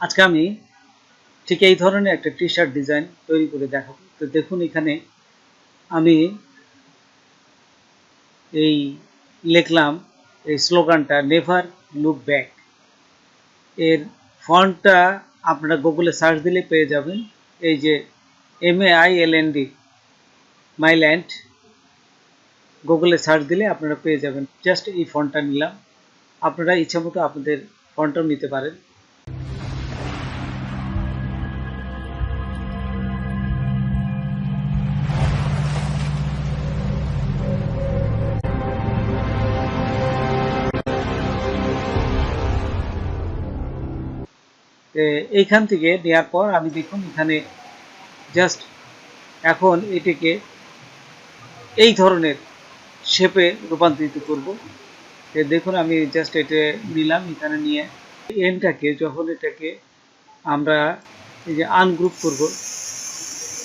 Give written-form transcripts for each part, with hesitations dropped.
আজকে আমি ঠিক এই ধরনের একটা টি শার্ট ডিজাইন তৈরি করে দেখাবো। তো দেখুন এখানে আমি এই লিখলাম এই স্লোগানটা নেভার লুক ব্যাক। এর ফন্টটা আপনারা গুগলে সার্চ দিলে পেয়ে যাবেন। এই যে MAILND মাইল্যান্ড, গুগলে সার্চ দিলে আপনারা পেয়ে যাবেন। জাস্ট এই ফন্টটা নিলাম, আপনারা ইচ্ছা মতো আপনাদের ফন্টটাও নিতে পারেন। এইখান থেকে নেওয়ার পর আমি দেখুন এখানে জাস্ট এখন এটিকে এই ধরনের শেপে রূপান্তরিত করব। দেখুন আমি জাস্ট এটা নিলাম, এখানে নিয়ে এনটাকে যখন এটাকে আমরা এই যে আনগ্রুপ করব,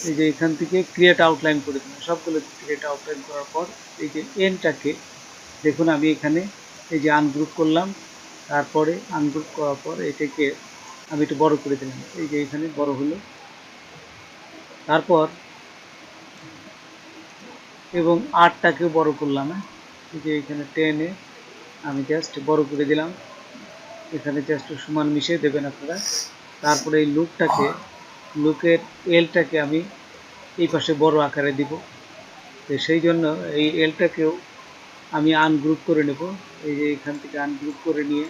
এই যে এখান থেকে ক্রিয়েট আউটলাইন করে দেবো, সবগুলো ক্রিয়েট আউটলাইন করার পর এই যে এনটাকে দেখুন আমি এখানে এই যে আনগ্রুপ করলাম, তারপরে আনগ্রুপ করার পর এটাকে আমি একটু বড় করে দিলাম, এই যে এখানে বড় হলো। তারপর এবং আটটাকেও বড় করলাম, এই যে এখানে টেনে আমি জাস্ট বড় করে দিলাম, এখানে জাস্ট সমান মিশিয়ে দেবেন আপনারা। তারপরে এই লুকের এলটাকে আমি এই পাশে বড় আকারে দিব। তো সেই জন্য এই এলটাকেও আমি আনগ্রুপ করে নেব, এই যে এখান থেকে আনগ্রুপ করে নিয়ে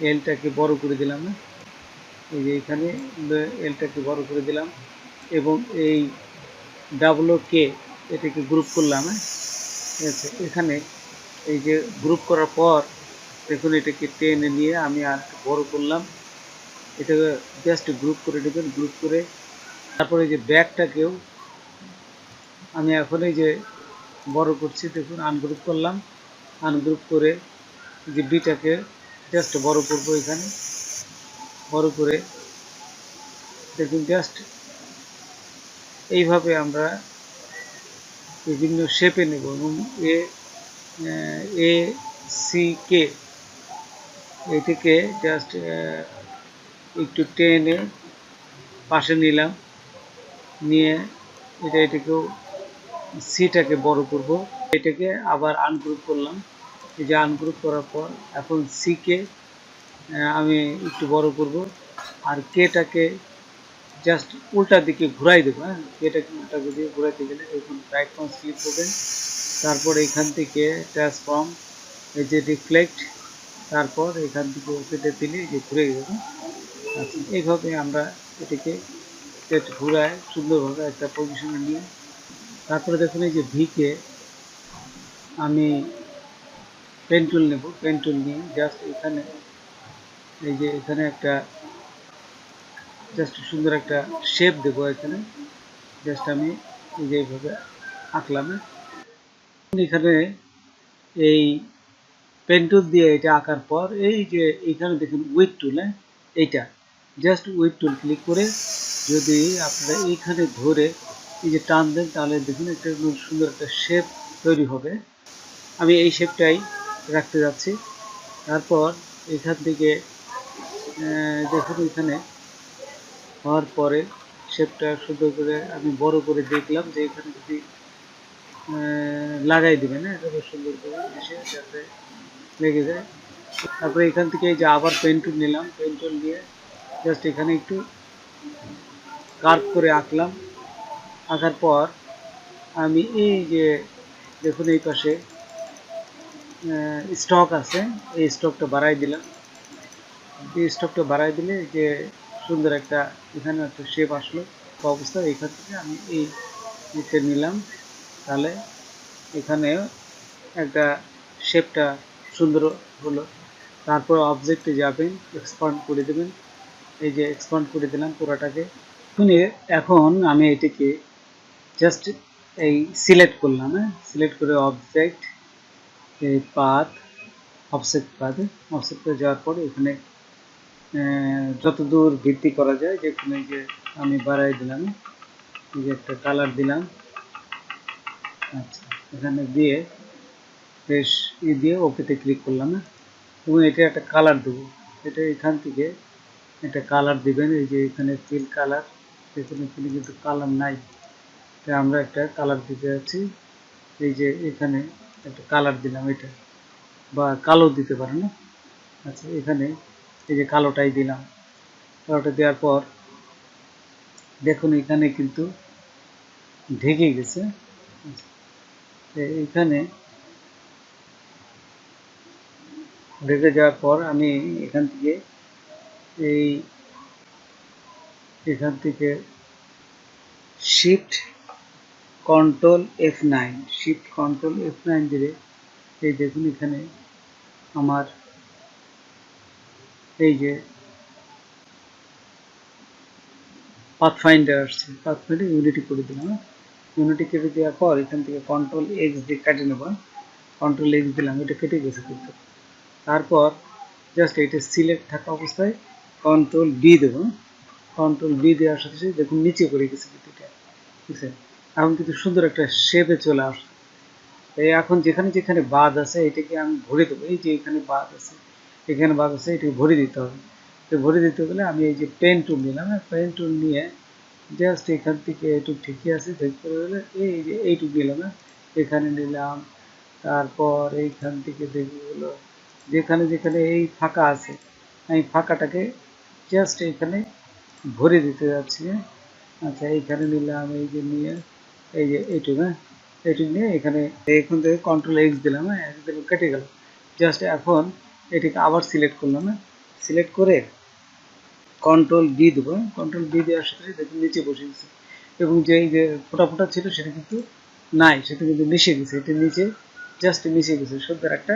এলটাকে বড় করে দিলাম, এই যে এখানে এলটাকে বড় করে দিলাম এবং এই WK এটাকে গ্রুপ করলাম। আচ্ছা, এখানে এই যে গ্রুপ করার পর দেখুন এটাকে টেনে নিয়ে আমি আর বড় করলাম, এটাকে জাস্ট গ্রুপ করে দেবেন, গ্রুপ করে তারপরে এই যে ব্যাকটাকেও আমি এখন এই যে বড় করছি, দেখুন আনগ্রুপ করলাম, আনগ্রুপ করে যে বিটাকে জাস্ট বড় করব, এখানে বড় করে দেখুন জাস্ট এইভাবে আমরা বিভিন্ন শেপে নেব এবং ACK এটাকে জাস্ট একটু টেনে পাশে নিলাম, নিয়ে এটাকেও সিটাকে বড় করব, এটাকে আবার আনগ্রুপ করলাম, এই যে আনগ্রুপ করার পর এখন সিকে আমি একটু বড় করব আর কেটাকে জাস্ট উল্টা দিকে ঘুরাই দেবো। কেটাকে উল্টা দিকে ঘুরাইতে গেলে এখন রাইট মাউস ক্লিক করবেন, তারপর এখান থেকে ট্রান্সফর্ম, এই যে রিফ্লেক্ট, তারপর এখান থেকে ওকেতে দিলে যে ঘুরে যাবে। আচ্ছা, এইভাবে আমরা এটাকে ঘুরায় সুন্দরভাবে একটা পজিশনে নিয়ে তারপরে দেখুন এই যে ভিকে আমি পেন টুল নেব, পেন টুল নিয়ে জাস্ট এখানে এই যে এখানে একটা জাস্ট সুন্দর একটা শেপ দেবো, এখানে জাস্ট আমি এই যে এইভাবে আঁকলাম। এখানে এই পেন টুল দিয়ে এটা আঁকার পর এই যে এখানে দেখুন উইথ টুল, এইটা জাস্ট উইথ টুল ক্লিক করে যদি আপনারা এইখানে ধরে এই যে টান দেন তাহলে দেখুন একটা সুন্দর একটা শেপ তৈরি হবে। আমি এই শেপটাই রাখতে যাচ্ছি। তারপর এখান থেকে দেখুন এখানে হওয়ার পরে শেপটা সুন্দর করে আমি বড় করে দেখলাম যে এখানে যদি লাগাই দেবেন, একেবারে সুন্দর করে এসে যাতে লেগে যায়। তারপরে এখান থেকে এই যে আবার পেন টুল নিলাম, পেন টুল দিয়ে জাস্ট এখানে একটু কার্ভ করে আঁকলাম, আঁকার পর আমি এই যে দেখুন এই পাশে স্টক আছে, এই স্টকটা বাড়াই দিলাম, এই স্টকটা বাড়াই দিলে যে সুন্দর একটা এখানে একটা শেপ আসলো অবস্থা। এখান থেকে আমি এই নিচে নিলাম, তাহলে এখানে একটা শেপটা সুন্দর হলো। তারপর অবজেক্টে যাবেন, এক্সপান্ড করে দেবেন, এই যে এক্সপান্ড করে দিলাম পুরোটাকে। এখন আমি এটিকে জাস্ট এই সিলেক্ট করলাম, সিলেক্ট করে অবজেক্ট এই পাথ অফসেট পাথে অফসেট করে যাওয়ার পরে এখানে যতদূর বৃদ্ধি করা যায় যেখানে যে আমি বাড়াই দিলাম, এই যে একটা কালার দিলাম। আচ্ছা, এখানে দিয়ে বেশ দিয়ে ওকেতে ক্লিক করলাম এবং এটা একটা কালার দেবো। এটা এখান থেকে একটা কালার দিবেন। এই যে এখানে ফিল কালার, এখানে কিন্তু কালার নাই, তাই আমরা একটা কালার দিতে যাচ্ছি। এই যে এখানে একটা কালার দিলাম, এটা বা কালো দিতে পারেন না। আচ্ছা, এখানে এই যে কালোটাই দিলাম। কালোটা দেওয়ার পর দেখুন এখানে কিন্তু ঢেকে গেছে। এখানে ঢেকে যাওয়ার পর আমি এখান থেকে shift control F9 shift control F9 দিলে এই দেখুন এখানে আমার এই যে পাথফাইন্ডার আসছে, পাথফাইন্ডার ইউনিটি করে দিলাম। ইউনিটি কেটে দেওয়ার পর এখান থেকে কন্ট্রোল এক্স দিয়ে কেটে নেব। কন্ট্রোল এক্স দিলাম, এটা কেটে গেছে কিন্তু। তারপর জাস্ট এটা সিলেক্ট থাকা অবস্থায় কন্ট্রোল বি দেবো। কন্ট্রোল বি দেওয়ার সাথে সাথে দেখুন নিচে করে গেছে কিন্তু এটা, ঠিক আছে। এখন কিন্তু সুন্দর একটা শেপে চলে আসছে। এই এখন যেখানে যেখানে বাদ আছে এটাকে আমি ভরে দেবো। এই যে এখানে বাদ আছে, এখানে বাদ আছে, এটাকে ভরে দিতে হবে। তো ভরে দিতে গেলে আমি এই যে পেন টুল নিলাম, পেন টুল নিয়ে জাস্ট এখান থেকে এইটুক ঠিকই আছে, ঠিক করে গেলে এই যে এইটুক নিলাম, এখানে নিলাম। তারপর এইখান থেকে দেখি হলো যেখানে যেখানে এই ফাঁকা আছে, আমি ফাঁকাটাকে জাস্ট এখানে ভরে দিতে যাচ্ছি। আচ্ছা, এইখানে নিলাম, এই যে নিয়ে এই যে এইটুকু, এইটুকু নিয়ে এখানে এখান থেকে কন্ট্রোল এক্স দিলাম, একদম কেটে গেল। জাস্ট এখন এটিকে আবার সিলেক্ট করলাম, সিলেক্ট করে কন্ট্রোল বি দেবো। কন্ট্রোল বি দেওয়ার সাথে দেখুন নিচে বসে গেছে, এবং যে এই যে ফোটা ফোটা ছিল সেটা কিন্তু নাই, সেটা কিন্তু মিশে গেছে। এটা নিচে জাস্ট মিশে গেছে, সুন্দর একটা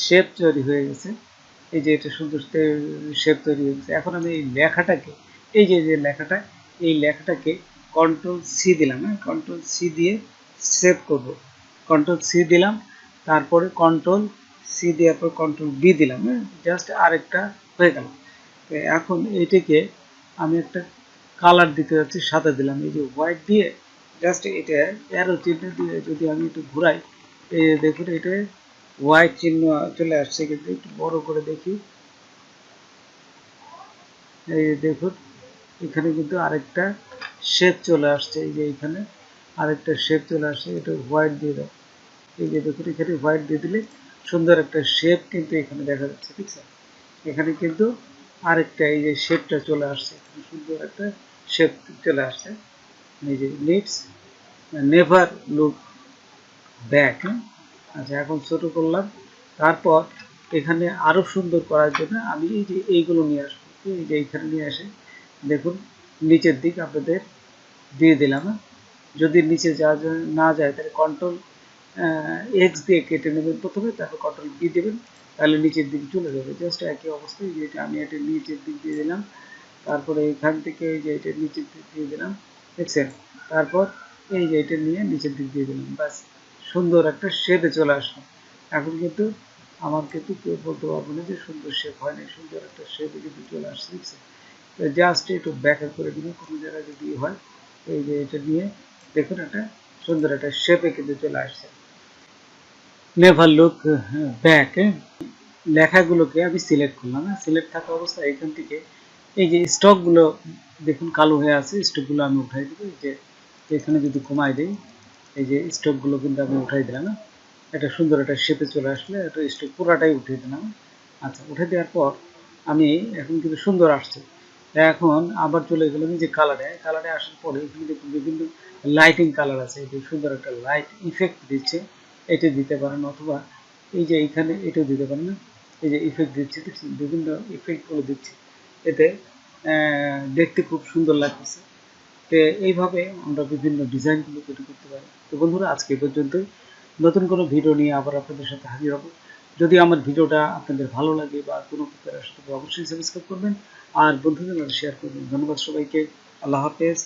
শেপ তৈরি হয়ে গেছে। এই যে এটা সুন্দর শেপ তৈরি হয়ে গেছে। এখন আমি এই লেখাটাকে, এই যে যে লেখাটা, এই লেখাটাকে কন্ট্রোল সি দিলাম, কন্ট্রোল সি দিয়ে সেভ করব। কন্ট্রোল সি দিলাম, তারপরে কন্ট্রোল সি দেওয়ার পর কন্ট্রোল বি দিলাম, জাস্ট আরেকটা হয়ে গেল। এখন এটাকে আমি একটা কালার দিতে যাচ্ছি, সাদা দিলাম। এই যে হোয়াইট দিয়ে জাস্ট এটা অ্যারো চিহ্ন দিয়ে যদি আমি একটু ঘুরাই, এই দেখুন এটা হোয়াইট চিহ্ন চলে আসছে। কিন্তু একটু বড় করে দেখি, এই দেখুন এখানে কিন্তু আরেকটা শেপ চলে আসছে। এই যে এখানে আরেকটা শেপ চলে আসছে, এটা হোয়াইট দিয়ে দাও। এই যে দেখুন এখানে হোয়াইট দিয়ে দিলে সুন্দর একটা শেপ কিন্তু এখানে দেখা যাচ্ছে, ঠিক আছে। এখানে কিন্তু আরেকটা এই যে শেপটা চলে আসছে, সুন্দর একটা শেপ চলে আসছে। এই যে লিডস নেভার লুক ব্যাক। আচ্ছা, এখন ছোট করলাম। তারপর এখানে আরো সুন্দর করার জন্য আমি এই যে এইগুলো নিয়ে আসবো, এই যে এইখানে নিয়ে আসে দেখুন নিচের দিক আপনাদের দিয়ে দিলাম। যদি নিচে না যায় তাহলে কন্ট্রোল এক্স দিয়ে কেটে নেবেন প্রথমে, তারপর কন্ট্রোল বি দেবেন, তাহলে নিচের দিকে চলে যাবে। জাস্ট একই অবস্থায় যেটা আমি এটা নিচের দিক দিয়ে দিলাম, তারপরে এখান থেকে এই যে এটা নিচের দিক দিয়ে দিলাম, দেখছেন। তারপর এই যে এটা নিয়ে নিচের দিক দিয়ে দিলাম, ব্যাস সুন্দর একটা শেপে চলে আসলো। এখন কিন্তু আমার কিন্তু কেউ বলতে পারবো না যে সুন্দর শেপ হয়নি, সুন্দর একটা শেপে কিন্তু চলে আসছে, দেখছেন। জাস্ট একটু ব্যাখ্যা করে দিন কোনো জায়গায় যদি হয়। এই যে এটা নিয়ে দেখুন একটা সুন্দর একটা শেপে কিন্তু চলে আসছে। নেভার লুক ব্যাক, লেখাগুলোকে আমি সিলেক্ট করলাম, সিলেক্ট থাকা অবস্থায় এখান থেকে এই যে স্টকগুলো দেখুন কালো হয়ে আছে, স্টকগুলো আমি উঠাই দেবো। এই যে এখানে যদি কমাই দিই, এই যে স্টকগুলো কিন্তু আমি উঠাই দিলাম, একটা সুন্দর একটা শেপে চলে আসলে একটা স্টক পুরাটাই উঠিয়ে দিলাম। আচ্ছা, উঠে দেওয়ার পর আমি এখন কিন্তু সুন্দর আসছে। এখন আবার চলে গেলাম যে কালারে, কালারে আসার পরে এখানে দেখুন বিভিন্ন লাইটিং কালার আছে, এই যে সুন্দর একটা লাইট ইফেক্ট দিচ্ছে, এটা দিতে পারেন। অথবা এই যে এইখানে এটাও দিতে পারেন, না এই যে ইফেক্ট দিচ্ছে, দেখছেন বিভিন্ন ইফেক্টগুলো দিচ্ছে, এতে দেখতে খুব সুন্দর লাগতেছে। তো এইভাবে আমরা বিভিন্ন ডিজাইনগুলো তৈরি করতে পারি। তো বন্ধুরা, আজকে এই পর্যন্তই। নতুন কোনো ভিডিও নিয়ে আবার আপনাদের সাথে হাজির হব। যদি আমার ভিডিওটা আপনাদের ভালো লাগে বা কোনো উপকার আসে তবে অবশ্যই সাবস্ক্রাইব করবেন আর বন্ধুদের শেয়ার করবেন। ধন্যবাদ সবাইকে। আল্লাহ হাফেজ।